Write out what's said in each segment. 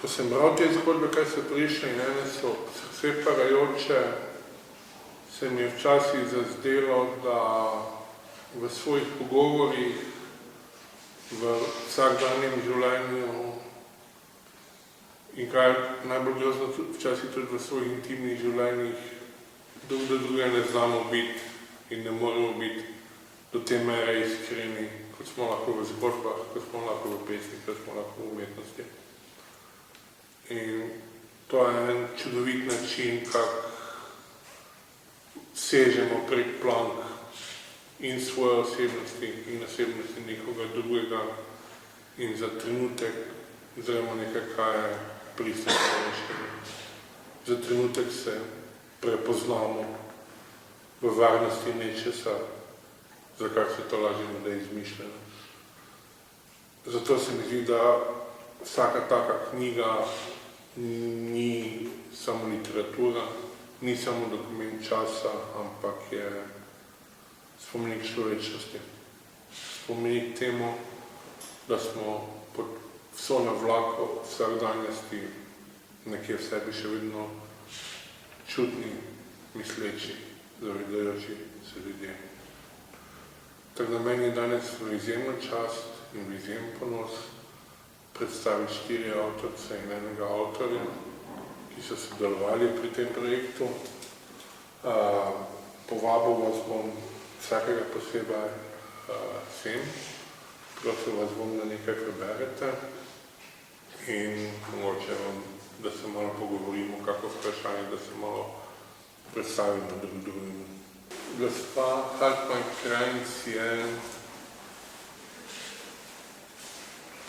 Ko sem bral te zgodbe, kaj so prišle in ene so srce parajoče, se mi je včasih zazdelo, da v svojih pogovorih, v vsakdanjem življenju in kaj najbolj grozno včasih tudi v svojih intimnih življenjih, drug do druge ne znamo biti in ne moramo biti do te mere iskreni, kot smo lahko v zgodbah, kot smo lahko v pesmi, kot smo lahko v umetnosti. In to je en čudovit način, kako sežemo prek plank in svoje osebnosti in osebnosti nekoga drugega in za trenutek zremo nekaj, kaj je pristopnejšega. Za trenutek se prepoznamo v varnosti nečesa, za kar se to lažemo, da je izmišljeno. Zato se mi zdi, da vsaka taka knjiga ni samo literatura, ni samo dokument časa, ampak je spomenik človečnosti. Spomenik temu, da smo pod vso navlako vsakdanjosti nekje v sebi še vedno čutni, misleči, zavedajoči se ljudje. Tako da meni je danes v izjemno čast in v izjemen ponos predstaviti 4 avtorce in enega avtorja, ki so sodelovali pri tem projektu. Povabil vas bom vsakega posebej sem, prosil vas bom, da nekaj preberete in mogoče vam, da se malo pogovorimo, kako vprašanje, da se malo predstavimo drug drugim. Gospa Hartmann Kranjc je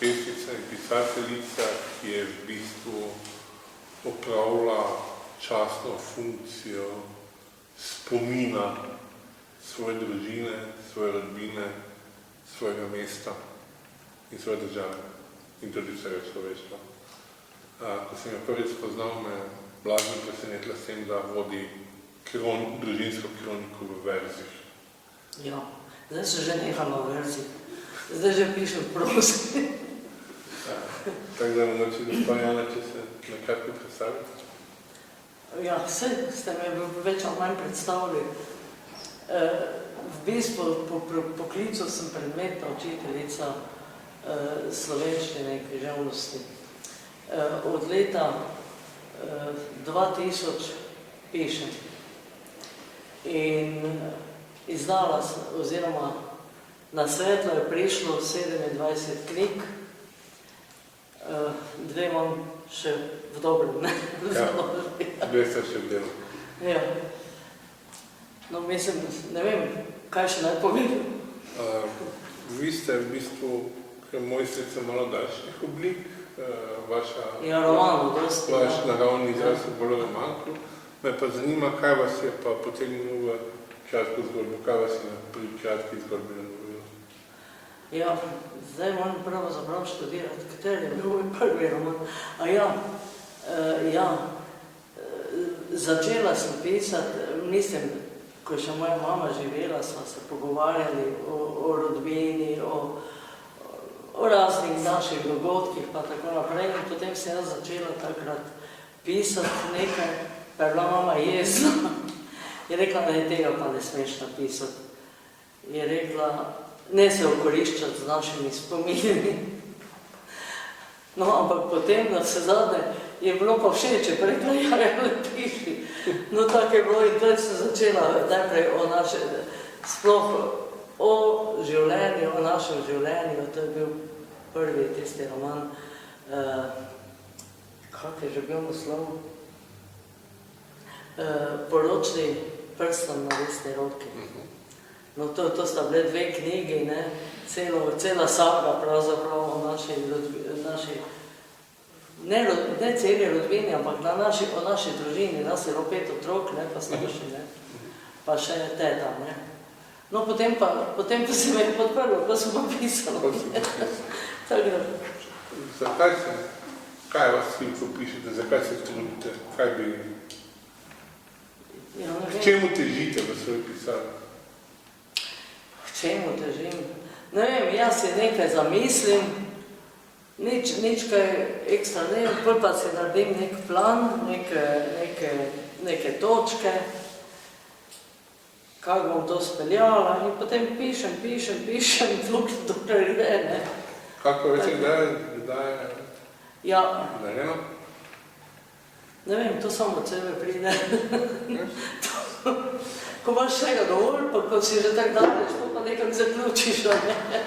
pesnica in pisateljica, ki je v bistvu opravila častno funkcijo spomina svoje družine, svoje rodbine, svojega mesta in svoje države in tudi vsega človeštva. Ko sem jo prvič spoznal, me blazno presenetila s tem, da vodi družinsko kroniko v verzih. Ja, zdaj se že nehala v verzih. Zdaj že pišem prosi. Tako da mogoče gospod Jana, če se nekako predstavite? Ja, vse ste me več ali manj predstavili. V bistvu po poklicu sem predmetna učiteljica slovenščine in književnosti. Od leta 2000 pišem. In izdala sem, oziroma na svetlo je prišlo 27 knjig, 2 imam še v dobrem, ne? Ja, 2 ste še v delu. Ja. No, mislim, ne vem, kaj še naj povem. Vi ste v bistvu mojstrica malo daljših oblik, vaša... Ja, romanov, dosti. Vaš naravni izraz je bolj romanko. Me pa zanima, kaj vas je pa potegnilo v kratko zgodbo, kaj vas je pri kratki zgodbi nagovorilo? Ja, zdaj moram pravzaprav študirati, kateri je bil moj prvi roman. Začela sem pisati, mislim, ko še moja mama živela, sva se pogovarjali o rodbini, o raznih naših dogodkih pa tako naprej. In potem sem jaz začela takrat pisati nekaj, pa je bila mama jezna. Je rekla, da je tega pa ne smeš napisati. Je rekla, ne se okoriščati z našimi spomini. No, ampak potem, na vse zadnje, je bilo pa všeč, če rekla, ne piši. No, tako je bilo in tudi sem začela najprej o našem, sploh o življenju, o našem življenju. To je bil prvi tisti roman, kak je že bil naslov? Poročni prstan na desni roki. No, to sta bile 2 knjigi, ne, cela saga pravzaprav o naši, ne celi rodbini, ampak o naši družini, nas je 5 otrok, ne, pa starši, ne, pa še teta, ne. No, potem pa se me je podprlo, pa sem pa pisala. Zakaj se, kaj vas ko pišete, zakaj se trudite, kaj bi, k čemu težite v svoj pisarni? K čemu težim? Ne vem, jaz si nekaj zamislim Nič kaj ekstra ne, pol pa si naredim nek plan, neke točke, kako bom to speljala in potem pišem, dokler gre, ne. Kako veš, kdaj je Ja, narejeno? ne vem, to samo od sebe pride. Ko imaš vsega dovolj, pa ko si že tako daleč, to pa nekako zaključiš, ne.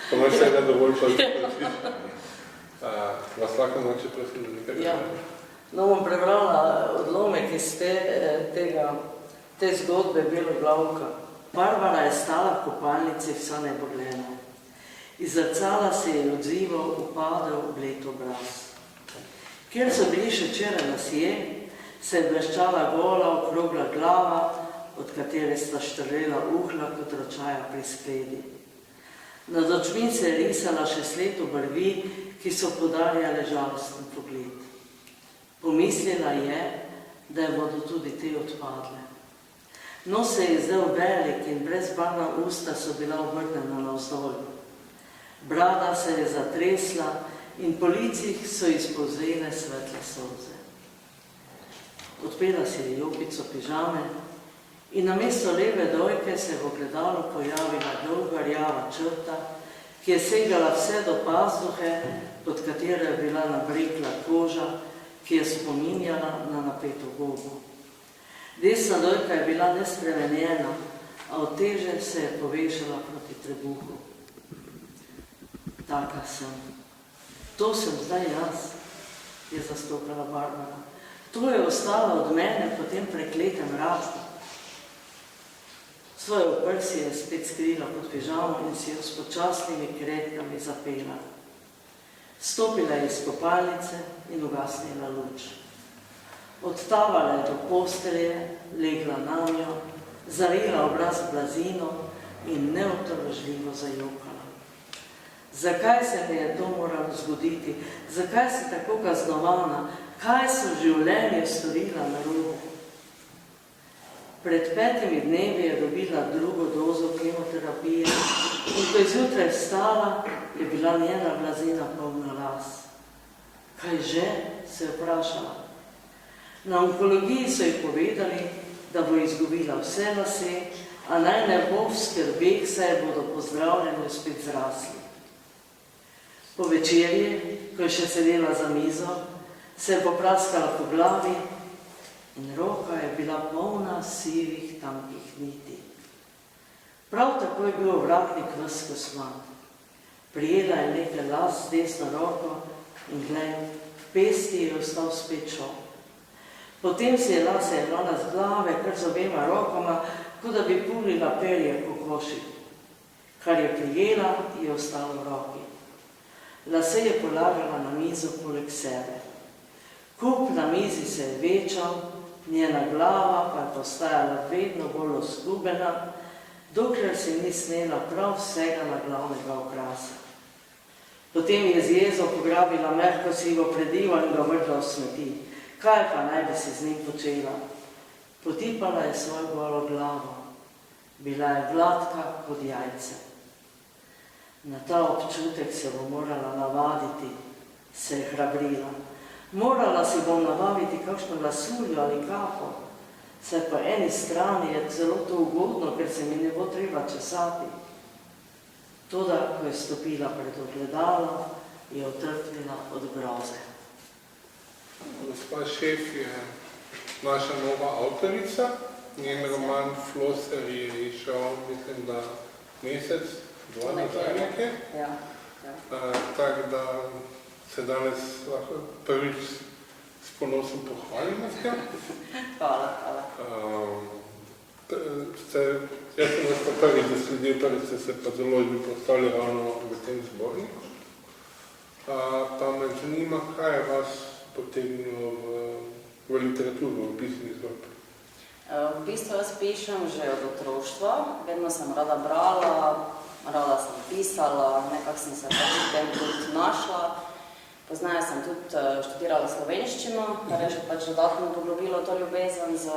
Ko imaš vsega dovolj, pa zaključiš. Vas lahko noče prosim, da nekaj Ja. No, bom prebrala odlomek iz te zgodbe Beloglavka. Barbara je stala v kopalnici vsa nebogljena. Iz zrcala se je odzival upadel bled obraz. Kjer so bili še včeraj lasje, se je bleščala gola, okrogla glava, od katere sta štrlela uhla kot ročaja pri skledi. Nad očmi se je risala še sled obrvi, ki so podarjale žalosten pogled. Pomislila je, da bodo tudi te odpadle. Nos se je zdel velik in brezbarvna usta so bila obrnjena navzdol. Brada se je zatresla in po licih so izpolzele svetle solze. Odpela si je jopico pižame in namesto leve dojke se je v ogledalu pojavila dolga rjava črta, ki je segala vse do pazduhe, pod katero je bila nabrekla koža, ki je spominjala na napeto gobo. Desna dojka je bila nespremenjena, a od teže se je povešala proti trebuhu. Taka sem. To sem zdaj jaz, je zastopala Barbara. To je ostalo od mene po tem prekletem rastu. Svoje oprsi je spet skrila pod pižamo in si jo s počasnimi kretnjami zapela. Stopila je iz kopalnice in ugasnila luč. Odtavala je do postelje, legla nanjo, zarila obraz v blazino in neotoložljivo zajokala. Zakaj se mi je to moralo zgoditi? Zakaj si tako kaznovana? Kaj sem v življenju storila narobe? Pred 5 dnevi je dobila drugo dozo kemoterapije in ko je zjutraj vstala, je bila njena blazina polna las. Kaj že? Se je vprašala. Na onkologiji so ji povedali, da bo izgubila vse lase, a naj ne bo v skrbeh, saj bodo po zdravljenju spet zrasli. Po večerji, ko je še sedela za mizo, se je popraskala po glavi in roka je bila polna sivih, tankih niti. Prav tako je bil ovratnik ves kosmat. Prijela je nekaj las z desno roko in glej, v pesti je ostal spet šop. Potem si je lase jemala z glave, kar z obema rokama, kot da bi pulila perje kokoši. Kar je prijela, je ostalo v roki. Lase je polagala na mizo poleg sebe. Kup na mizi se je večal, njena glava pa je postajala vedno bolj oskubena, dokler si ni snela prav vsega na glavnega okrasa. Potem je z jezo pograbila mehko sivo predivo in ga vrgla v smeti. Kaj pa naj bi si z njim počela? Potipala je svojo golo glavo. Bila je gladka kot jajce. Na ta občutek se bo morala navaditi, se je hrabrila. Morala si bom nabaviti kakšno lasuljo ali kapo, saj po eni strani je celo to ugodno, ker se mi ne bo treba česati. Toda, ko je stopila pred ogledalo, je otrpnila od groze. Gospa Šef je naša nova avtorica. Njen roman Floser je išel, mislim, da mesec, 2 nazaj nekaj. Ja. Tako da se danes lahko prvič s ponosom pohvalimo s tem. Hvala. Jaz sem vas pa prvič zasledil, prvič ste se pa zelo postavili ravno v tem zborniku. Pa me zanima, kaj je vas potegnilo v literaturo, v pisni zgodbi. V bistvu jaz pišem že od otroštva, vedno sem rada brala, rada sem pisala, nekako sem se pač v tem tudi našla. Poznaje sem tudi študirala slovenščino, kar je še pač dodatno poglobilo to ljubezen z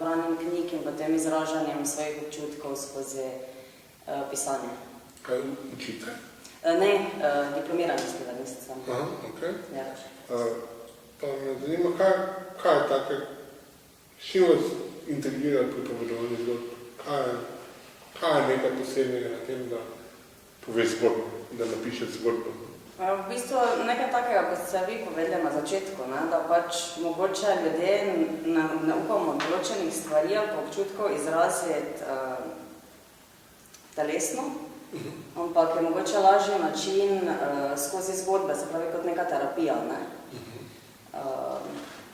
branjem knjig in potem izražanjem svojih občutkov skozi pisanje. Kaj učite? Ne, diplomirani slivanist sem. Aha, okej. Ja. Pa me zanima, kaj je take, s čim vas integrira pripovedovanje zgodb? Kaj je nekaj posebnega na tem, da pove zgodbo, da napiše zgodbo? V bistvu nekaj takega, kot ste vi povedali na začetku, ne, da pač mogoče ljudje ne upamo določenih stvari ali občutkov izraziti telesno, ampak je mogoče lažji način skozi zgodbe, se pravi kot neka terapija. Ne.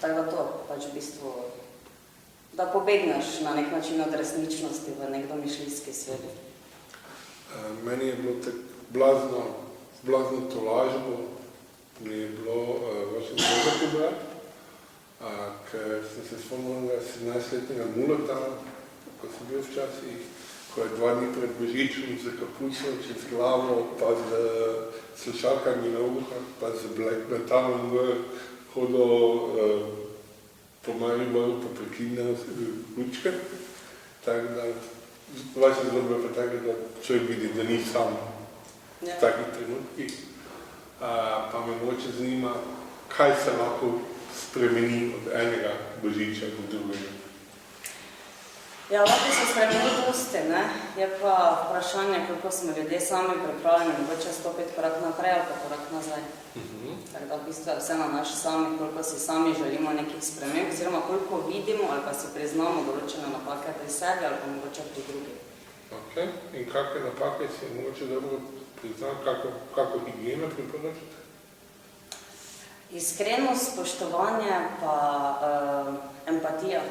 Tako da to pač v bistvu, da pobegneš na nek način od resničnosti v nek domišljijski svet. Meni je bilo tako blazno tolažbo, mi je bilo vaše zgodbe prebrati, ker sem se spomnil 17-letnega Mulata, ko sem bil včasih, ko je 2 dni pred Božičem z kapuco čez glavo, pa z slušalkami na uhah, pa z black metalom hodil po Mariboru, pa prekinil lučke. Tako da, vaša zgodba je pa tako, da človek vidi, da ni sam v takih trenutkih. Pa me mogoče zanima, kaj se lahko spremeni od enega Božiča do drugega. Ja, lahko se spremeni dosti, ne? Je pa vprašanje, koliko smo ljudje sami pripravljeni, mogoče stopiti korak naprej ali pa korak nazaj. Tako da v bistvu je vse na naš sami, koliko si sami želimo nekih sprememb, oziroma koliko vidimo ali pa si priznamo določene napake pri sebi ali pa mogoče pri drugih. Ok, in kakve napake si je mogoče dobro priznati, kako higijeno priporočate? Iskreno spoštovanje pa empatija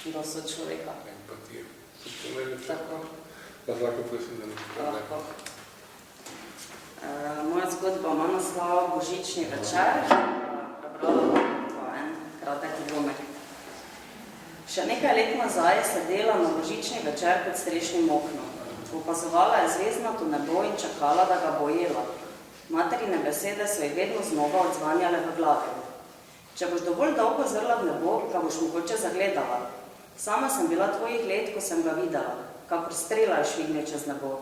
do sočloveka. Empatija. To pomeni Tako. Vas lahko prosim, da nekaj Lahko. Moja zgodba ima naslov Božični večer, prebrala pa en kratek odlomek. Še nekaj let nazaj je sedela na božični večer pod strešnim oknom. Opazovala je zvezdnato nebo in čakala, da ga bo jela. Materine besede so ji vedno znova odzvanjale v glavi. Če boš dovolj dolgo zrla v nebo, ga boš mogoče zagledala. Sama sem bila tvojih let, ko sem ga videla, kakor strela je švignil čez nebo.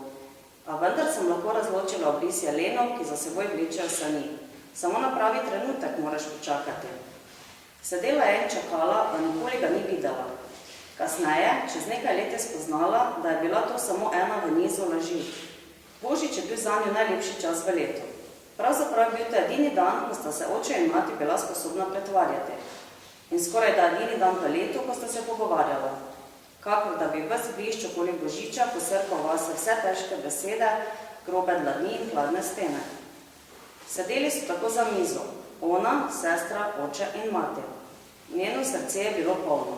A vendar sem lahko razločila obris jelenov, ki za seboj vlečejo sani. Samo na pravi trenutek moraš počakati. Sedela je in čakala, a nikoli ga ni videla. Kasneje, čez nekaj let je spoznala, da je bila to samo ena v nizu laži. Božič je bil zanjo najlepši čas v letu. Pravzaprav je bil to edini dan, ko sta se oče in mati bila sposobna pretvarjati. In skoraj da edini dan v letu, ko sta se pogovarjala. Kakor da bi ves blišč okoli Božiča posrkal vase vse težke besede, grobe dlani in hladne stene. Sedeli so tako za mizo, ona, sestra, oče in mati. Njeno srce je bilo polno.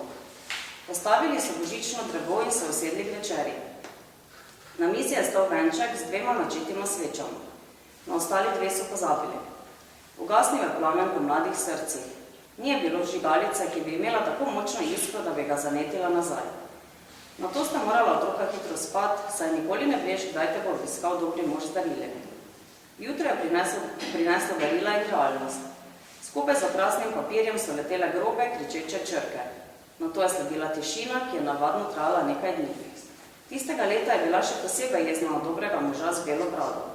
Postavili so božično drevo in se usedli k večeri. Na mizi je stal venček z 2 načetima svečama. Na ostali 2 so pozabili. Ugasnil je plamen po mladih srcih. Nije bilo žigalice, ki bi imela tako močno iskro, da bi ga zanetila nazaj. Nato sta morala otroka hitro spat, saj nikoli ne veš, kdaj te bo obiskal dobri mož z darilemi. Jutro je prineslo darila in realnost. Skupaj z okrasnim papirjem so letele grobe, kričeče črke. Nato je sledila tišina, ki je navadno trajala nekaj dni. Tistega leta je bila še posebej jezna od dobrega moža z belo brado.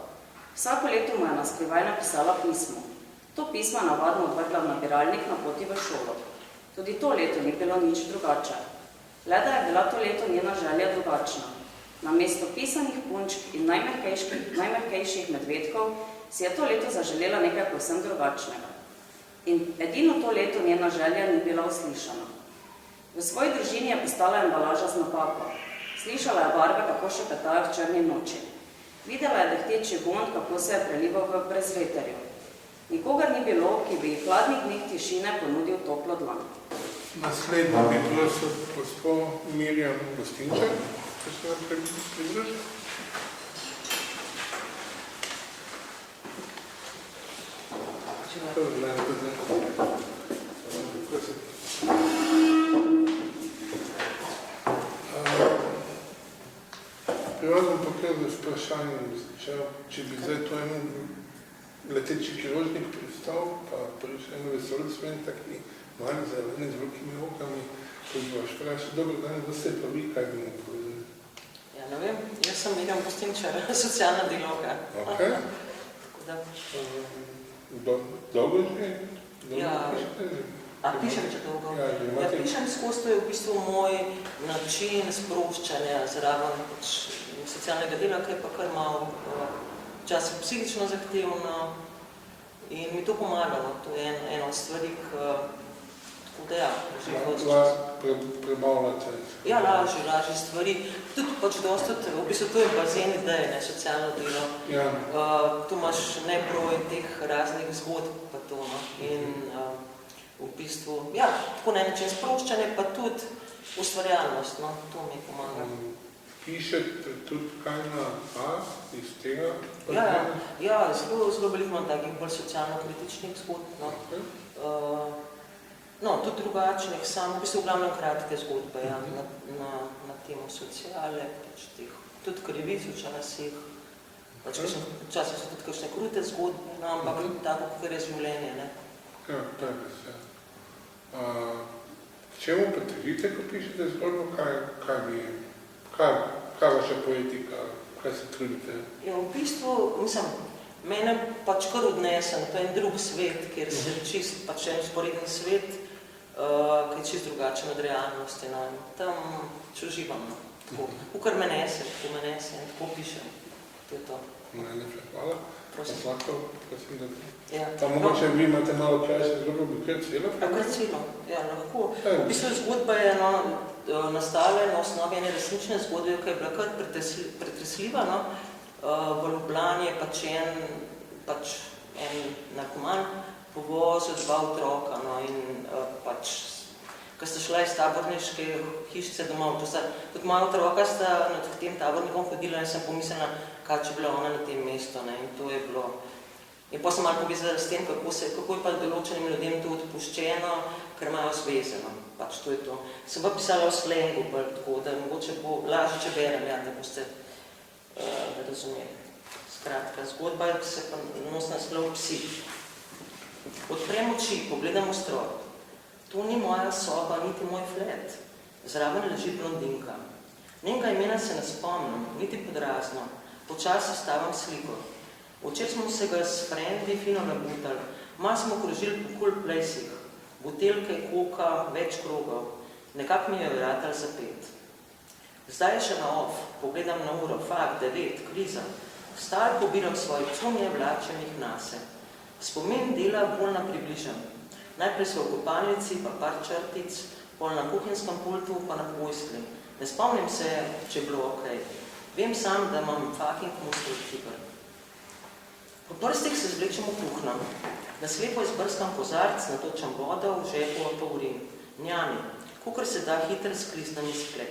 Vsako leto mu je na skrivaj napisala pismo. To pismo je navadno odvrgla v nabiralnik na poti v šolo. Tudi to leto ni bilo nič drugače. Le da je bila to leto njena želja drugačna. Namesto pisanih punčk in najmehkejših medvedkov si je to leto zaželela nekaj povsem drugačnega. In edino to leto njena želja ni bila uslišana. V svoji družini je postala embalaža z napako. Slišala je barve, kako šepetajo v črni noči. Videla je dehteči vonj, kako se je prelival v brezveterju. Nikogar ni bilo, ki bi v hladnih dneh tišine ponudil toplo dlan. Naslednji bi prosil gospod Mirjam Gostinček, če se vam pridruži. Prirodno pa kar z vprašanjem, če bi zdaj to en leteči kirurgnik pristal, pa prišel en vesolec ven, taki mali zeleni z velikimi rokami, ko bi vaš vprašal, dobro dan, da ste pa vi, kaj bi mu povedali? Ja, ne vem, jaz sem Mirjam Gostinčar, socialna delavka. Ok. Dolgo že? Ja. A pišem če dolgo? Ja, pišem skozi, to je v bistvu moj način sproščanja zraven socialnega dela, ki je pa kar malo včasih psihično zahtevno in mi to pomagalo. To je ena od stvari, tako da ja, Prebavljate. Ja, lažje stvari. Tudi dosti, v bistvu to je bazen ideje, socialno delo. Ja. Tu imaš nebroj teh raznih zgodb pa to, no. In v bistvu, ja, tako na način sproščanje, pa tudi ustvarjalnost, no, to mi pomaga. Pišete tudi kaj na iz tega? Ja, zelo veliko imam takih bolj socialno-kritičnih zgodb, no. No, tudi drugačnih, samo v bistvu v glavnem kratke zgodbe, ja, na temo sociale, tudi krivic včasih, včasih so tudi kakšne krute zgodbe, no, ampak tako, kakor je življenje, ne. Ja, tako se. Čemu pa težite, ko pišete zgodbo, kaj vaša poetika, kaj se trudite? Ja, v bistvu, mene pač kar odnesem, to je en drug svet, kjer se čist, pač en usporeden svet, ki je čist drugačen od realnosti, no, in tam uživam, no, tako. Kukor me nese, in tako pišem, to je to. Najlepša, hvala. Prosim. Lahko, prosim, da Ja. Pa mogoče vi imate malo krajše zgodbo, bi kar celo? Kar celo, ja, lahko. V bistvu zgodba je nastala na osnovi ene resnične zgodbe, ki je bila kar pretresljiva, no. V Ljubljani je pač en narkoman povozil 2 otroka, no, in pač, ko sta šla iz taborniške hišice domov, tudi moja otroka sta nad tem tabornikom hodila in sem pomislila, kaj če bila ona na tem mestu, ne, in to je bilo. In pa sem malo povezala s tem, kako je pa določenim ljudem to odpuščeno, ker imajo zvezeno. Pač to je to. Sem pa pisala o slengu, tako da mogoče bo lažje, če berem, ja, da boste razumeli. Skratka, zgodba se pa nos naslov Psi. Odprem oči, pogledam v stroj. To ni moja soba, niti moj flet. Zraven leži blondinka. Njenega imena se ne spomnim, niti podrazno. Počasi stavim sliko. Včer smo se ga s frendi fino nabutali, malo smo krožili po cool placih, buteljke, koka, več krogov, nekako mi je vratal za 5. Zdaj je še na off, pogledam na uro, fakt, 9, kriza. Vstal pobiram svoje cunje, vlačem jih nase. Spomin dela bolj na približam. Najprej so v kopalnici, pa par črtic, pol na kuhinskem pultu, pa na pojskli. Ne spomnim se, če je bilo okej. Vem sam, da imam fucking muskel fiber. Po prstih se zvlečem v kuhno. Na slepo izbrskam kozarc, natočam vodo, v žepu pa urin. Njami, kakor se da hitro sklisnem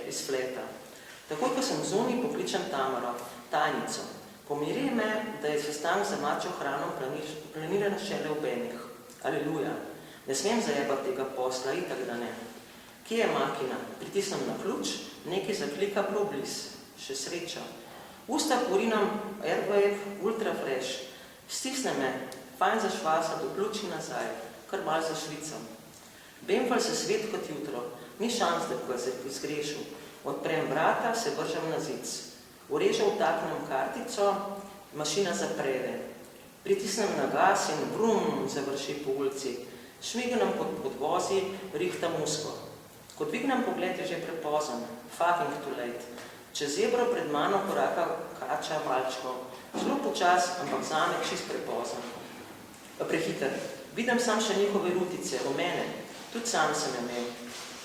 iz fleta. Takoj, ko sem zunaj, pokličem Tamaro, tajnico. Pomiri me, da je sestank za mačjo hrano planiran šele v Benih. Aleluja. Ne smem zajebati tega posla, itak da ne. Kje je makina? Pritisnem na ključ, nekaj zaklika prav bliz. Še sreča. Usta porinam Airwave Ultra Fresh. Stisne me, fajn zašvasa, do ključi nazaj, kar malo zašvicam. Bemfal se svet kot jutro, ni šans, da bi se izgrešil. Odprem vrata, se vržem na zic. Urežem vtaknem kartico, mašina zaprede. Pritisnem na gas in brum, završi po ulici. Šmignem pod podvozi, rihtam usko. Ko dvignem pogled, je že prepozen, fucking too late. Čez zebro pred mano koraka kača malčkov. Zelo počas, ampak zame čist prepozen. Prehiter. Vidim sam še njihove rutice, rumene. Tudi sam sem imel.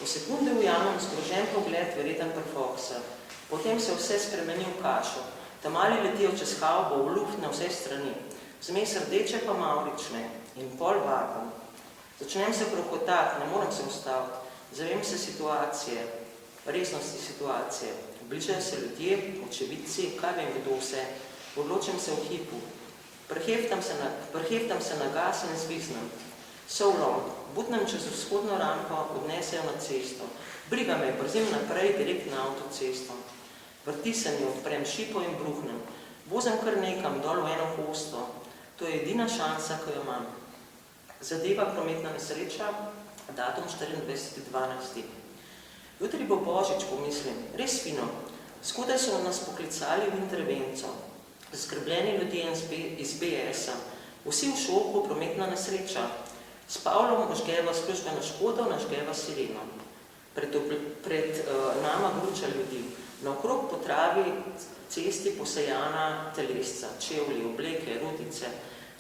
V sekunde ujamem zgrožen pogled, verjeten perfoksa. Potem se vse spremeni v kašo. Tamali letijo čez havbo, v luft na vse strani. Zmes rdeče pa mavrične. In pol vakuum. Začnem se krohotati, ne morem se ustaviti. Zavem se situacije, resnosti situacije. Bližajo se ljudje, očevidci, kaj vem kdo vse. Odločim se v hipu. Preheftam se na gas in zviznem. So long. Butnem čez vzhodno rampo, odnesejo na cesto. Briga me, brzim naprej, direkt na avtocesto. Vrti se mi, odprem šipo in bruhnem. Vozem kar nekam, dol v eno hosto. To je edina šansa, ki jo imam. Zadeva prometna nesreča, datum 24.12. Jutri bo Božič, pomislim, res fino. Skodaj so nas poklicali v intervenco. Zaskrbljeni ljudje iz BS-a. Vsi v šoku, prometna nesreča. S Pavlom ožgeva službeno škodo, nažgeva sireno. Pred nama gruča ljudi. Naokrog po travi cesti posejana telesca, čevlji, obleke, rudice.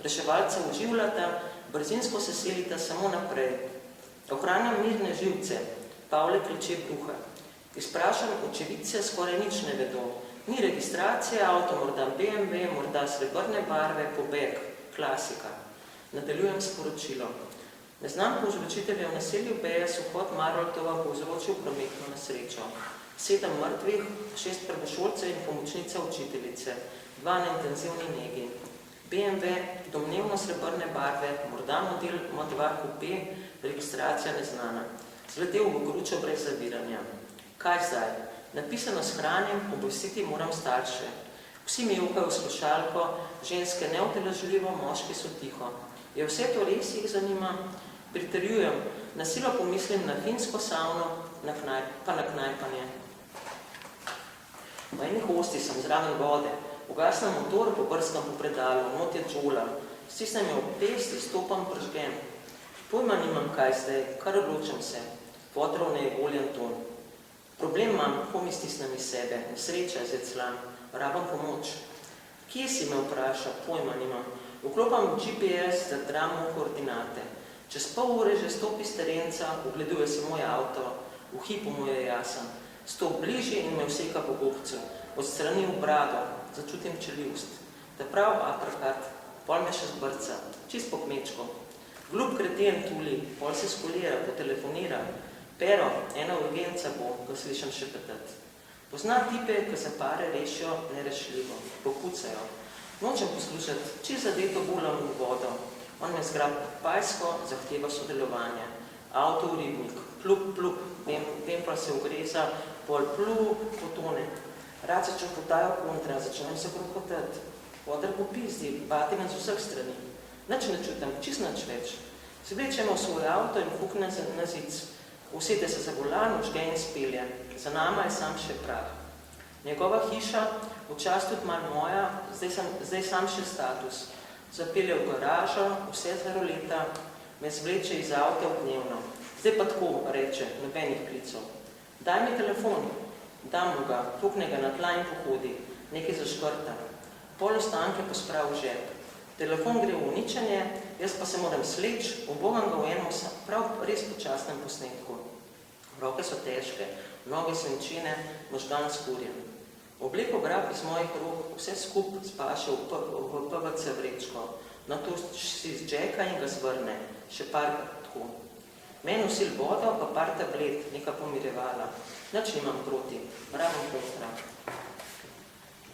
Reševalca oživljata, brzinsko se selita samo naprej. Ohranjam mirne živce, Pavle kliče bruha. Izprašam očevice, skoraj nič ne vedo. Ni registracije, avto morda BMW, morda srebrne barve, pobeg, klasika. Nadaljujem sporočilo. Neznan povzročitelj v naselju BS vhod Maroltova povzročil prometno nesrečo. 7 mrtvih, 6 prvošolcev in pomočnica učiteljice, 2 na intenzivni negi. BMW, domnevno srebrne barve, morda model M2 Coupé, registracija neznana. Zletel v gručo brez zaviranja. Kaj zdaj? Napisano s hranjem, obvestiti moram starše. Vsi mi jokajo v slušalko, ženske neutelažljivo, moški so tiho. Je vse to res, jih zanima? Pritrjujem, na silo pomislim na finsko savno, pa na knajpanje. V eni hosti sem zraven vode, ugasnem motor, pobrskam po predalu, not je džola, stisnem jo ob pest, stopam pržgem. Pojma nimam kaj zdaj, kar odločam se. Fotrov ne je voljen ton. Problem imam, ko mi stisnem iz sebe, nesreča, zeclan, rabam pomoč. Kje si me vpraša, pojma nimam. Vklopam GPS, zadram v koordinate. Čez pol ure že stopi z terenca, ogleduje se moj avto, v hipu mu je jasen. Stop bližje in me vseka po gobcu, odstrani v brado, začutim čeljust. Da prav aprakat, pol me še zbrca, čist po kmečko. Glup kreten tuli, pol se skolira, potelefonira. Pero, ena urgenca bo, ga slišam še petat. Pozna tipe, ki se pare rešijo nerešljivo, pokucajo. Nočem poslušati, čist zadeto bulam v vodo. On me zgrab pajsko, zahteva sodelovanje. Avto v ribnik, plup, vem pa se ugreza, pol plup, potone. Rad se čopotajo kontra, začnem se krohotati. Voder po pizdi, bati nas vseh strani. Nič ne čutam, čist nič več. Zvlečemo svoj avto in fukne na zic. Usede se za volan, vžge in spelje. Za nama je sam še prah. Njegova hiša, včas tudi malo moja, zdaj sam še status. Zapelje v garažo, vse zaroleta, me zvleče iz avta dnevno. Zdaj pa tako, reče, nobenih klicov. Daj mi telefon, dam mu ga, fukne ga na tla in pohodi, nekaj zaškrta. Pol ostanke posprav v žep. Telefon gre v uničenje, jaz pa se moram sleč, obogam ga v enem prav res počasnem posnetku. Roke so težke, noge svinčine, možgan skurjen. Obleko grab iz mojih rok, vse skup spaše v PVC vrečko, nato si zđeka in ga zvrne, še parkrat tako. Men nosil vodo, pa par tablet, neka pomirevala. Nič nimam proti, rabim kontra.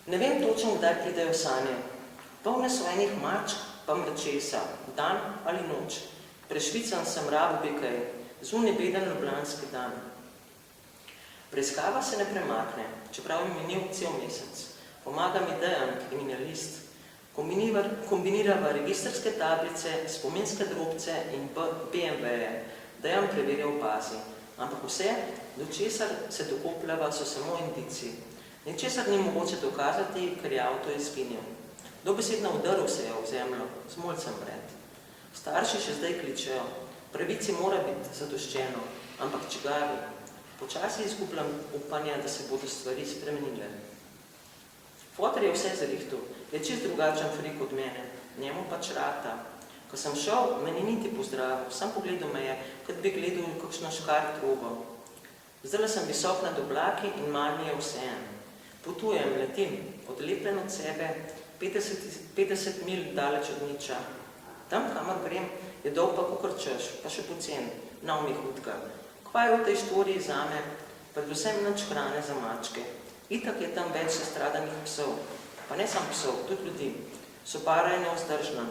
Ne vem točno, kdaj pridejo sanje. Polne so enih mačk, pa mrčesa, dan ali noč. Prešvican sem rabu bekaj, zunaj beden ljubljanski dan. Preiskava se ne premakne, čeprav je minil cel mesec. Pomaga mi Dejan, kriminalist. Kombinirava registrske tablice, spominske drobce in BMW-je. Dejan preverja v bazi. Ampak vse, do česar se dokopljava, so samo indici. Ničesar ni mogoče dokazati, ker je avto izginil. Dobesedno vdrl se je v zemljo, z mulcem vred. Starši še zdaj kličejo, pravici mora biti zadoščeno, ampak čigavi. Počasi izgubljam upanja, da se bodo stvari spremenile. Foter je vse zrihtu, je čist drugačen frik od mene, njemu pač rata. Ko sem šel, me ni niti pozdravil, sam pogledal me je, kot bi gledal kakšno škart rogo. Zdaj sem visok nad oblaki in manj mi je vseeno. Potujem, letim, odlepljen od sebe, 50 mil daleč od niča. Tam, kamor grem, je dolg pa kakor češ, pa še pocen, nav mi hudka. Kva je v tej štoriji zame, predvsem nič hrane za mačke. Itak je tam več sestradanih psov, pa ne sam psov, tudi ljudi. Sopara je nevzdržna.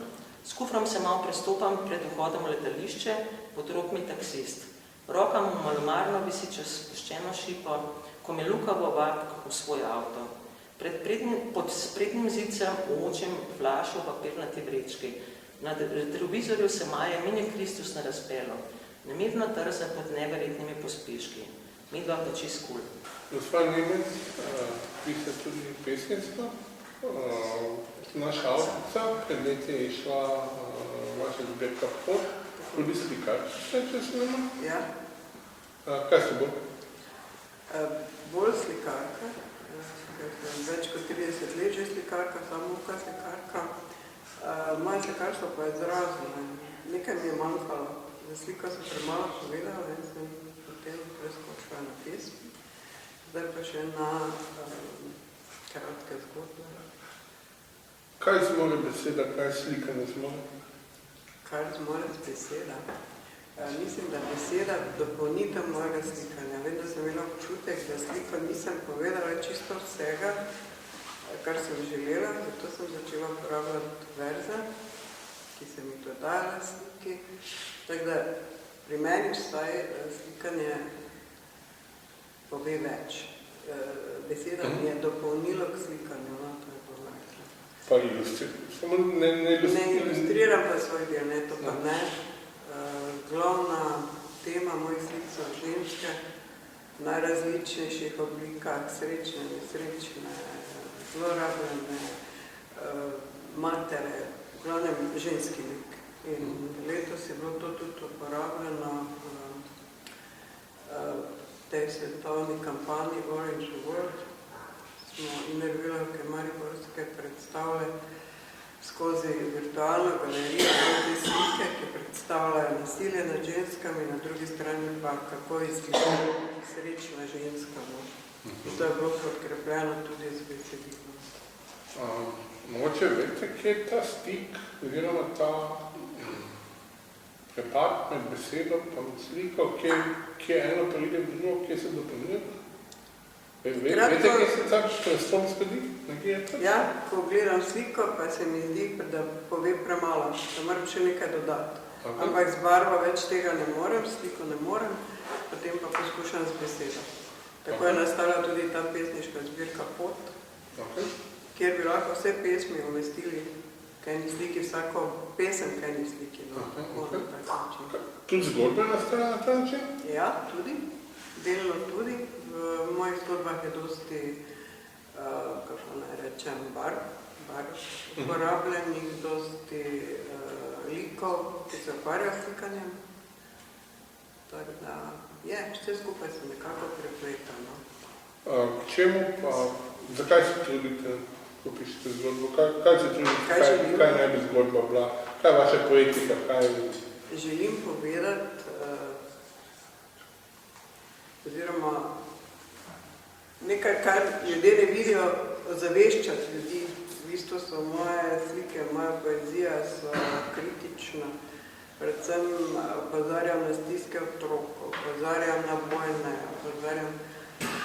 S kufrom se malo prestopam pred vhodom v letališče, pod rok mi taksist. Roka mu malomarno visi čez spuščeno šipo, ko me lukavo vab v svoj avto. Pod sprednjim zicem uočim flašo v papirnati vrečki. Na retrovizorju se maje mini Kristus na razpelo. Nemirno trza pod neverjetnimi pospeški. Midva pa čist kul. Gospa Nemec, vi ste tudi pesnica? Naša avtorica pred leti je išla vaša zbirka Pot, tudi slikarčice, če se nema. Ja. Kaj ste bolj? Bolj slikarka, več kot 30 let že slikarka, samovka slikarka. Moje slikarstvo pa je zrazno. Nekaj mi je manjkalo. Za sliko sem premalo povedala in sem potem preskočila na pesmi. Zdaj pa še na kratke zgodbe. Kaj zmore beseda, kaj slika ne zmore? Kaj zmore beseda? Mislim, da beseda dopolnitev mojega slikanja. Vem, da sem imela občutek, da sliko nisem povedala čisto vsega, kar sem želela, zato sem začela uporabljati verze, ki sem jih dodala sliki. Tako da pri meni vsaj slikanje pove več. Beseda mi je dopolnilo k slikanju, no, to je bilo najbolj. Pa ilustriram? Ne ilustriram pa svoj del, ne, to pa ne. Glavna tema mojih slik so ženske v najrazličnejših oblikah, srečne, nesrečne, zlorabljene, matere, v glavnem ženski lik. In letos je bilo to tudi uporabljeno v tej svetovni kampanji Orange the World. Smo inerviralke mariborske predstavile skozi virtualno galerijo te slike, ki predstavljajo nasilje nad ženskami, na drugi strani pa kako izgleda srečna ženska. In to je bilo podkrepljeno tudi z besedilom. Mogoče veste, kje je ta stik, oziroma ta prepad med besedo pa med sliko, kje eno pride v drugo, kje se dopolnjuje? Veste, kje se tak prestop zgodi? Ja, ko gledam sliko, pa se mi zdi, da pove premalo, da moram še nekaj dodati. Ampak z barvo več tega ne morem, sliko ne morem, potem pa poskušam z besedo. Tako je nastala tudi ta pesniška zbirka Pot, kjer bi lahko vse pesmi umestili k eni sliki, vsako pesem k eni sliki. Tudi zgodbe nastala na ta način? Ja, tudi. Delno tudi. V mojih zgodbah je dosti, kako naj rečem, barv uporabljenih, dosti likov, ki se ukvarjajo s slikanjem. Tako da, vse skupaj se nekako prepleta. K čemu pa, zakaj se trudite, ko pišete zgodbo? Kaj se trudite, kaj naj bi zgodba bila? Kaj je vaša poetika? Želim povedati, oziroma nekaj, kar ljudje ne vidijo, ozaveščati ljudi. V bistvu so moje slike, moja poezija so kritična. Predvsem opozarjam na stiske otrok, opozarjam na vojne, opozarjam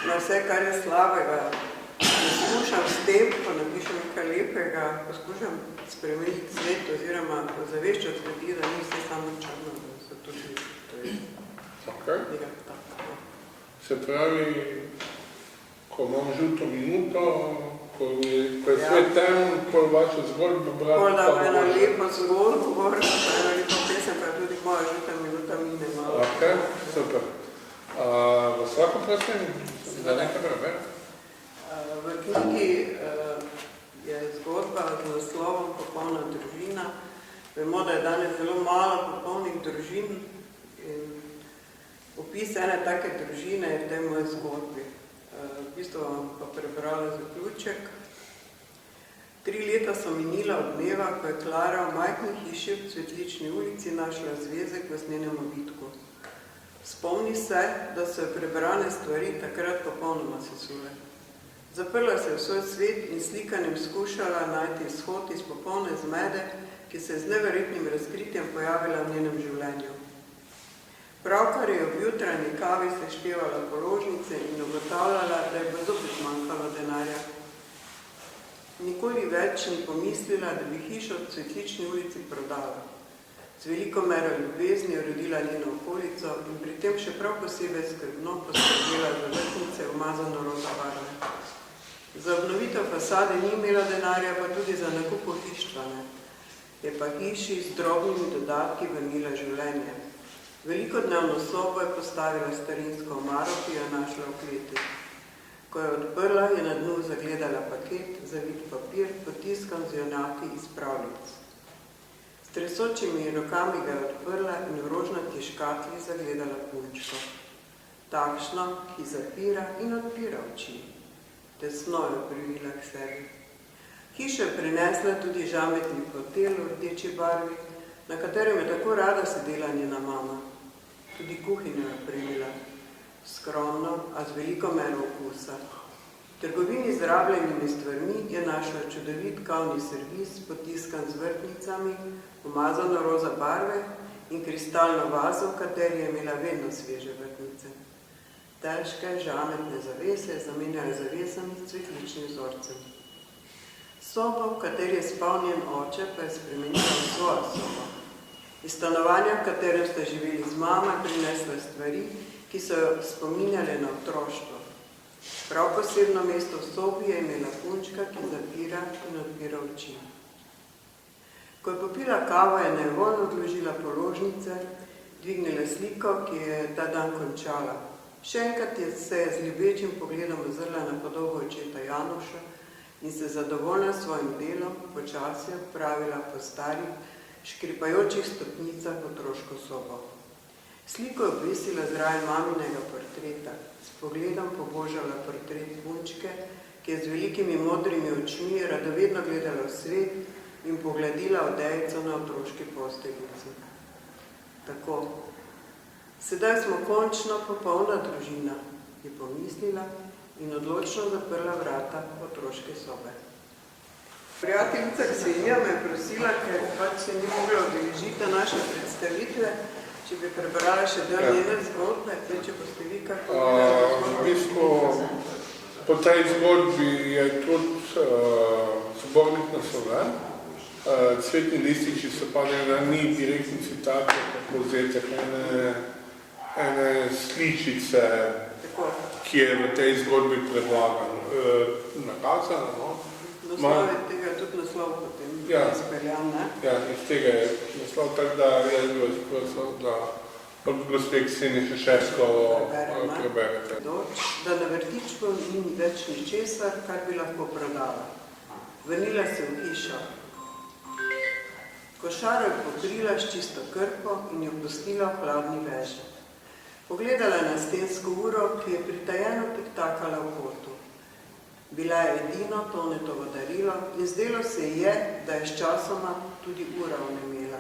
na vse, kar je slabega. Poskušam s tem, ko napišem nekaj lepega, poskušam spremeniti svet oziroma ozaveščati ljudi, da ni vse samo črno, da so tudi nekaj tako. Se pravi, ko imam žuto minuto, ko je svet temen, ko je vaša zgodba brati, pa da ena lepa zgodba, ena lepa pesem, pa tudi moja žuta minuta mine malo. Ok, super. Vas lahko prosim, da nekaj preberem? V knjigi je zgodba z naslovom Popolna družina. Vemo, da je danes zelo malo popolnih družin in opis ene take družine je v tej moji zgodbi. V bistvu vam pa prebrala zaključek. 3 leta so minila od dneva, ko je Klara v majhni hiši v Cvetlični ulici našla zvezek v snenem obitku. Spomni se, da so jo prebrane stvari takrat popolnoma sesule. Zaprla se v svoj svet in slikanjem skušala najti izhod iz popolne zmede, ki se je z neverjetnim razkritjem pojavila v njenem življenju. Pravkar je ob jutranji kavi seštevala položnice in ugotavljala, da je bo zopet manjkalo denarja. Nikoli več ni pomislila, da bi hišo v Cvetlični ulici prodala. Z veliko mero ljubezni je rodila njeno okolico in pri tem še prav posebej skrbno poskrbela za vrtnice umazano roza barve. Za obnovitev fasade ni imela denarja, pa tudi za nakup pohištvane. Je pa hiši z drobnimi dodatki vrnila življenje. Veliko dnevno sobo je postavila starinsko omaro, ki jo je našla v kleti. Ko Ko je odprla, je na dnu zagledala paket, zavit papir, potiskan z junaki iz pravljic. S tresočimi rokami ga je odprla in v rožnati škatli zagledala punčko. Takšno, ki zapira in odpira oči. Tesno je privila k sebi. Hišo je prinesla tudi žametni fotelj v rdeči barvi, na katerem je tako rada sedela njena mama. Tudi kuhinjo je privila. Skromno, a z veliko mero okusa. V trgovini z rabljenimi stvarmi je našla čudovit kavni servis, potiskan z vrtnicami, umazano roza barve in kristalno vazo, v kateri je imela vedno sveže vrtnice. Težke, žametne zavese je zamenjala zavesami s cvetličnim vzorcem. Sobo, v kateri je spal njen oče, pa je spremenila v svojo sobo. Iz stanovanja, v katerem sta živeli z mama, prinesla stvari, ki so jo spominjale na otroštvo. Prav posebno mesto v sobi je imela punčka, ki zapira in odpira oči. Ko je popila kavo, je nevoljno odložila položnice, dvignila sliko, ki je ta dan končala. Še enkrat se je z ljubečim pogledom ozrla na podobo očeta Janoša in se zadovoljna s svojim delom počasi odpravila po starih, škripajočih stopnicah v otroško sobo. Sliko je obvisila zraven maminega portreta, s pogledom pobožala portret punčke, ki je z velikimi modrimi očmi radovedno gledala v svet in pogledila odejico na otroški posteljici. Tako, sedaj smo končno popolna družina, je pomislila in odločno zaprla vrata otroške sobe. Prijateljica Ksenija me je prosila, ker pač se ni mogla udeležiti naše predstavitve, če bi prebrala še del njene zgodbe, če boste vi kako v bistvu, po tej zgodbi je tudi zbornik nasloven. Cvetni lističi so pa da ni direktni citat, kako vzeti ene sličice, ki je v tej zgodbi nakazana. Naslov je tega tudi naslov potem izpeljan, ne? Ja, iz tega je naslov, tako da jaz bi vas prosil, da od gospe Ksenije Šešersko preberete. Da na vrtičku ni več ničesar, kar bi lahko prodala. Vrnila se v hišo. Košaro je pokrila s čisto krpo in jo pustila v hladni veži. Pogledala na stensko uro, ki je pritajeno tiktakala v kotu. Bila je edino Tonetovo darilo in zdelo se je, da je sčasoma tudi ura onemela.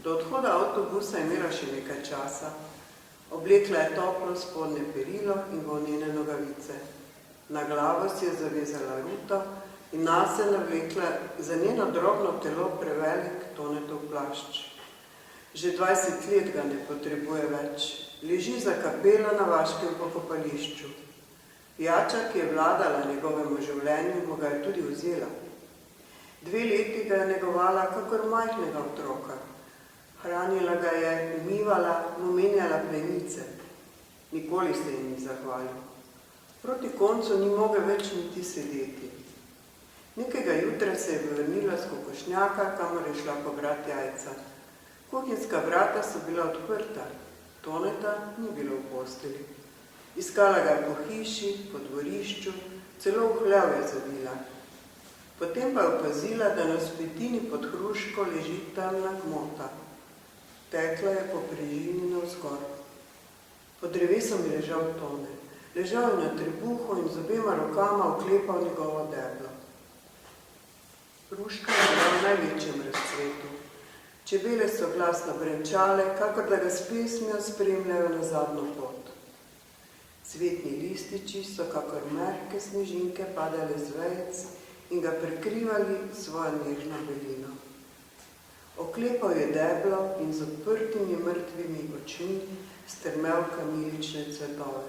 Do odhoda avtobusa je imela še nekaj časa. Oblekla je toplo spodnje perilo in volnene nogavice. Na glavo si je zavezala ruto in nase navlekla za njeno drobno telo prevelik Tonetov plašč. Že 20 let ga ne potrebuje več. Leži za kapelo na vaškem pokopališču. Pijača, ki je vladala njegovemu življenju, mu ga je tudi vzela. 2 leti ga je negovala kakor majhnega otroka. Hranila ga je, umivala, mu menjala plenice. Nikoli se jim ni zahvalil. Proti koncu ni mogel več niti sedeti. Nekega jutra se je vrnila s kokošnjaka, kamor je šla pobrat jajca. Kuhinjska vrata so bila odprta. Toneta ni bilo v posteli. Iskala ga po hiši, po dvorišču, celo v hlev je zavila. Potem pa je opazila, da na vzpetini pod hruško leži temna gmota. Tekla je po brežini navzgor. Pod drevesom je ležal Tone. Ležal je na trebuhu in z obema rokama oklepal njegovo deblo. Hruška je bila v največjem razcvetu. Čebele so glasno brenčale, kakor da ga s pesmijo spremljajo na zadnjo pot. Cvetni lističi so kakor mehke snežinke padale z vejec in ga prekrivali svojo nežno belino. Oklepal je deblo in z odprtimi mrtvimi očmi strmel kamilične cvetove.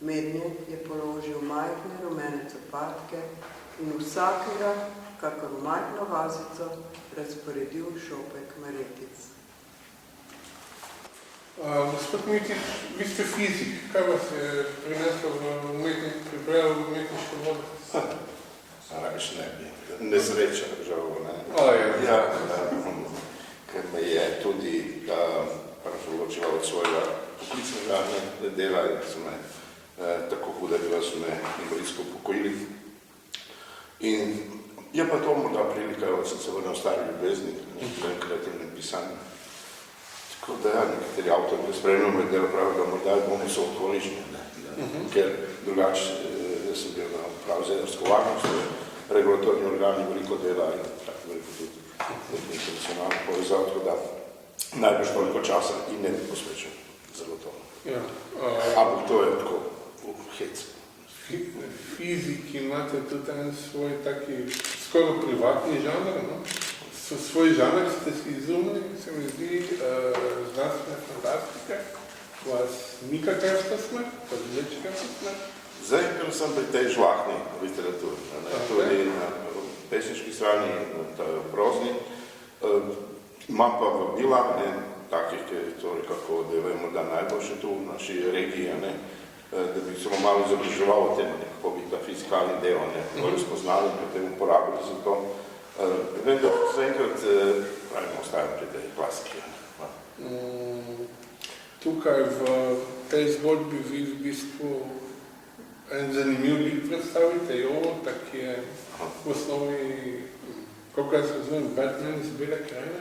Mednje je položil majhne rumene copatke in vsakega, kakor majhno vazico, razporedil šopek maretic. Gospod Mitić, vi ste fizik. Kaj vas je prineslo pripravljal v umetniško vodo? Več ne bi. Nesreča, žal, ne. Ja, ker me je tudi odločila od svojega poklicnega dela in so me tako huda bila, so me invalidsko upokojili. In je pa to morda prilika, da sem se vrnil v stari ljubezni, nekaj kreativnem pisanju. Tako da ja, nekateri avtori, ki spremljajo me delo, pravijo, da morda bomo so okolični, ker drugače sem bil na prav zedrsko varnost, regulatorni organi veliko dela in tako veliko tudi internacionalno povezal, tako da najbolj toliko časa in ne bi posvečal zelo to. Ja, ampak to je tako hec. Fiziki imate tudi en svoj taki skoraj privatni žanr, no? Svoj žanr ste si izumili, se mi zdi, znanstvene fantastike, vas mika krsta smer, pa zveč krsta smer. Zdaj, ker sem pri tej žvahni literaturi, tudi na pesniški strani, na prozni, imam pa vabila, takih, ki torej kako delajo morda najboljše tu v naši regiji, da bi samo malo izobraževal o tem, kako bi ta fizikalni del bolj spoznali in potem uporabili za to. Vem, da se enkrat pravimo ostajamo pri tej klasiki. Tukaj v tej zgodbi vi v bistvu en zanimiv lik predstavite, Jovo, tak je v osnovi, kako jaz razumem, Batman iz Bele krajine?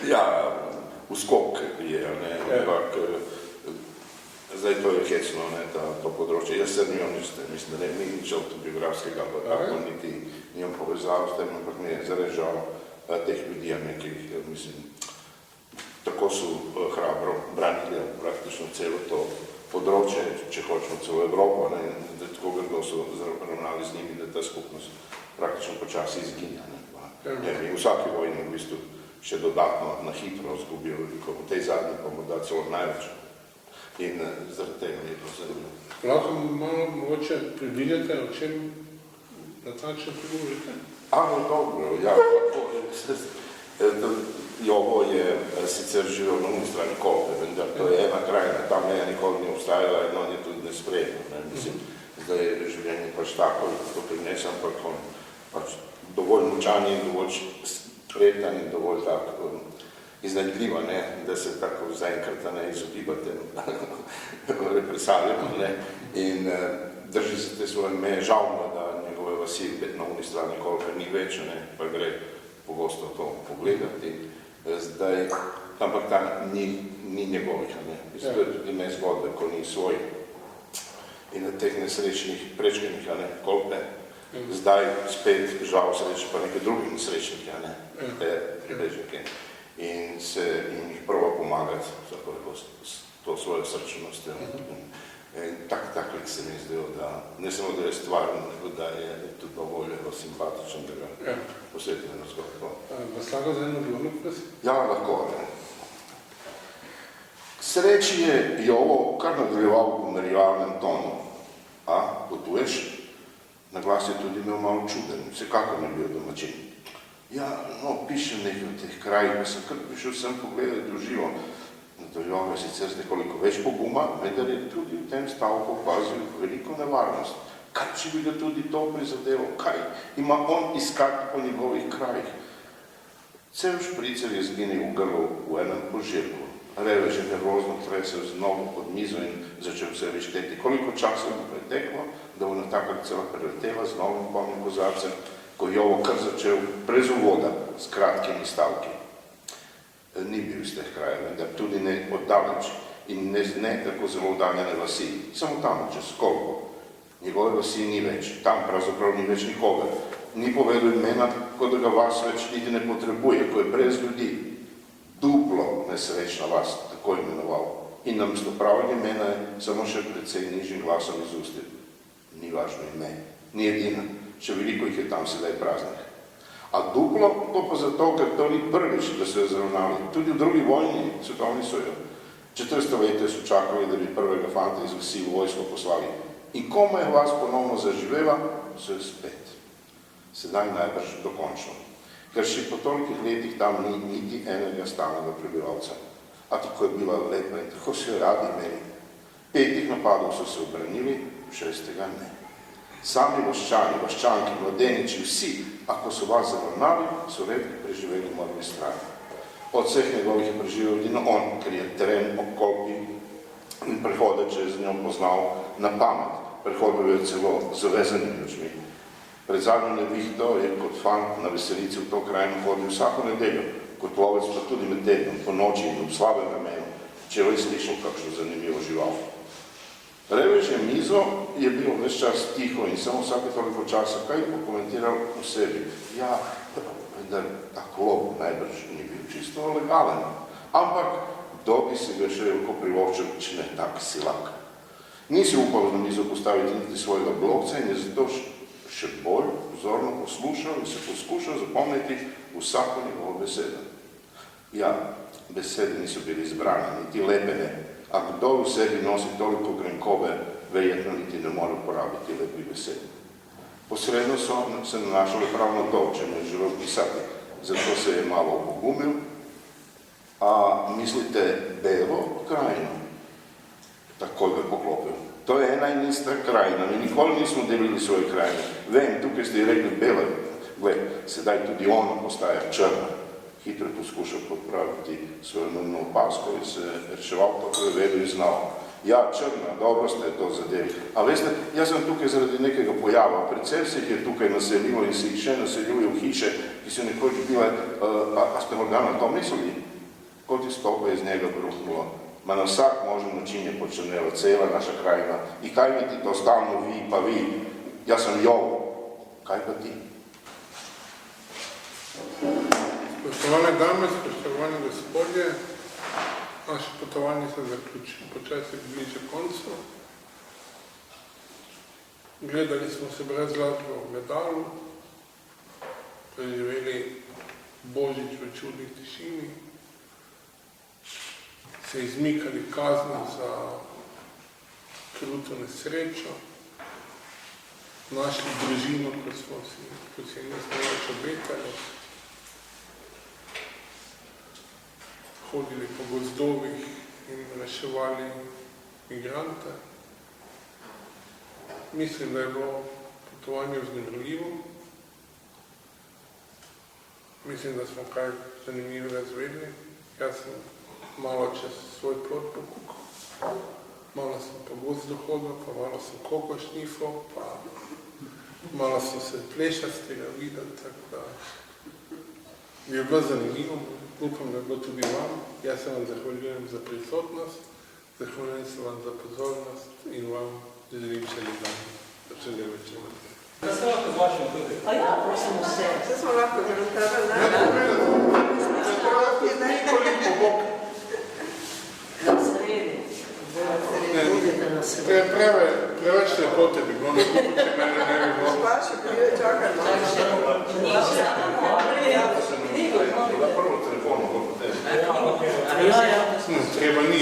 Ja, uskok je, ampak zdaj to je hecno, to področje. Jaz se nimam nič, mislim, da ni nič autobiografskega, pa tako niti nimam povezal s tem, ampak mi je zarežal teh ljudi, nekih, mislim, tako so hrabro branili praktično celo to področje, če hočemo celo Evropo, da tako grdo so ravnali z njimi, da ta skupnost praktično počasi izginja. In v vsaki vojni v bistvu še dodatno na hitro zgubijo veliko, v tej zadnji pa morda celo največ. In zaradi tega je to zanimivo. Lahko malo mogoče približate, o čem na ta način prigovorite? Dobro, ja. Jovo je sicer živel na uni strani Kolpe, vendar to je ena krajina, tam meja nikoli ni obstajala, eno je tudi nesprejemno. Mislim, zdaj je življenje pač tako, to prinesem, ampak on pač dovolj močan in dovolj spretan in dovolj tako iznajdljiva, da se tako zaenkrat izogibate represalijam in drži se te svoje meje. Žalno, da njegove vasi na uni strani Kolpe ni več, pa gre pogosto to pogledati. Zdaj, ampak tam ni njegovih, to je tudi ne zgodbe, ko ni svoj. In na teh nesrečnih prečkenih Kolpe, zdaj spet žal sreči pa neke drugi nesrečnih, te pribežnike. In jih prvo pomagati s to svojo srčnostjo. In tako se mi zdelo, da ne samo, da je stvarno, nego da je tudi dovolj simpatičen, da ga posvetim na zgodbo. Vas lahko za eno odlovno prosim? Ja, lahko. K sreči je Jovo kar nadaljeval v pomirjevalnem tonu. Potuješ? Na glas je tudi imel malo čuden, vsekako ne bil domačin. Ja, pišem nekaj v teh krajih, pa sem kar prišel sem pogledati druživo. Nadaljeval je sicer z nekoliko več poguma, vendar je tudi v tem stavku opazil veliko nevarnost. Kaj če bi ga tudi to prizadeval? Kaj ima on iskati po njegovih krajih? Cel špricer je zginil v grlu v enem požirku. Revež je nervozno tresel z nogo pod mizo in začel se višteti, koliko časa mu preteklo, da bo na takrat cela preletela z novim polnim kozarcem, ko Jovo kar začel brez uvoda s kratkimi stavki. Ni bil iz teh krajev, vendar tudi ne oddaleč in ne tako zelo oddaljene vasi, samo tam, čez Kolpo. Njegove vasi ni več, tam pravzaprav ni več nikogar. Ni povedal imena, kot da ga vas več niti ne potrebuje, ko je brez ljudi. Duplo nesrečna vas, tako imenoval. In namesto pravega imena je samo še precej nižjim glasom izustil. Ni važno ime, ni edina. Še veliko jih je tam sedaj praznih. A duplo, to pa zato, ker to ni prvič, da so jo zravnali. Tudi v drugi vojni svetovni so jo. 4 stoletja so čakali, da bi prvega fanta iz vasi v vojsko poslali. In koma je vas ponovno zaživela, so jo spet. Sedaj najbrž dokončno. Ker še po tolikih letih tam ni niti enega stalnega prebivalca. A tako je bila lepa in tako so jo radi imeli. 5 napadov so se obranili, 6. ne. Sami vaščani, vaščanki, mladeniči, vsi, ako so vas zavrnali, so redki preživeli mrtvi strani. Od vseh njegovih je preživel edino on, ker je teren ob Kolpi in prehode čez njo poznal na pamet. Prehodil je celo zavezanimi očmi. Pred zadnjo nevihto je kot fant na veselici v to krajino hodil vsako nedeljo, kot lovec pa tudi med tednom, po noči in ob slabem vremenu, če je slišal kakšno zanimivo žival. Reveže Mizo je bil ves čas tiho in samo vsake toliko časa kaj pokomentiral v sebi. Ja, vendar tak lov najbrž ni bil čisto legalen, ampak kdo bi si ga še lahko privoščil, če ne tak silak. Nisi upal na mizo postaviti niti svojega blokca in je zato še bolj vzorno poslušal in se poskušal zapomniti vsako njegovo besedo. Ja, besede niso bili izbrane, niti lepene, a kdo v sebi nosi toliko grenkobe, verjetno niti ne more uporabiti lepih besed. Posredno so se nanašali prav na to, če mu je želel pisati, zato se je malo opogumil. A mislite Belo krajino? Takoj ga poklopil. To je ena in ista krajina, mi nikoli nismo delili svoje krajine. Vem, tukaj ste rekli Bela, gled, sedaj tudi ona postaja črna. Hitro poskušal podpraviti svojo nujno opasko in se reševal to, ko je vedel in znal. Ja, črna, dobro ste to zadeli. A veste, jaz sem tukaj zaradi nekega pojava. Predvsem se jih je tukaj naselilo in se jih še naseljuje v hiše, ki so nekoč bile, a ste morda na to mislili? Kot iz toga iz njega bruhnulo. Ma na vsak možen način je počrnela cela naša krajina. I kaj mi ti to stalno vi, pa vi? Jaz sem Jovo. Kaj pa ti? Spoštovane dame, spoštovane gospodje, naše potovanje se zaključilo, počasi bliže koncu. Gledali smo se brez glasbe v gledalu, preživeli Božič v čudni tišini, se izmikali kazni za kruto nesrečo, našli družino, kot si nismo več obetali, hodili po gozdovih in reševali migrante. Mislim, da je bilo potovanje vznemirljivo. Mislim, da smo kaj zanimivega izvedeli. Jaz sem malo čez svoj plot pokukal, malo sem po gozdu hodil, pa malo sem kokoš šnifal, pa malo sem se plešastega videl, tako da je bilo zanimivo. Upam, da je bilo tudi vam. Jaz se vam zahvaljujem za prisotnost, zahvaljujem se vam za pozornost in vam želim še lep dan. Še lep večer. Kaj se lahko z vašim tudi? A ja, prosim vse. Vse smo lahko zaradi tebe, ne? Na sredi. Budete na sredi. Preveč lepote bi bilo, če mene ne bi bilo. Pa še prije čakaj, no? Da prvo telefono, kot poteži. Treba ni.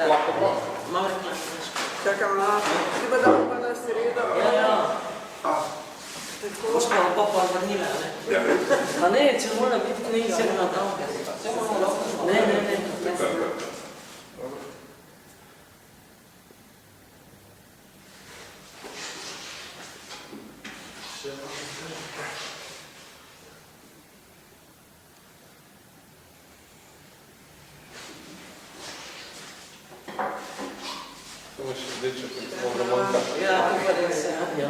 Lahko pa. Čakaj, malo. Treba da pa na sredo. Boš pa pa vrnila, ne? Pa ne, če mora biti knjiga. Ne. Samo še zdaj, če pa moramo Ja, to pa res, ja.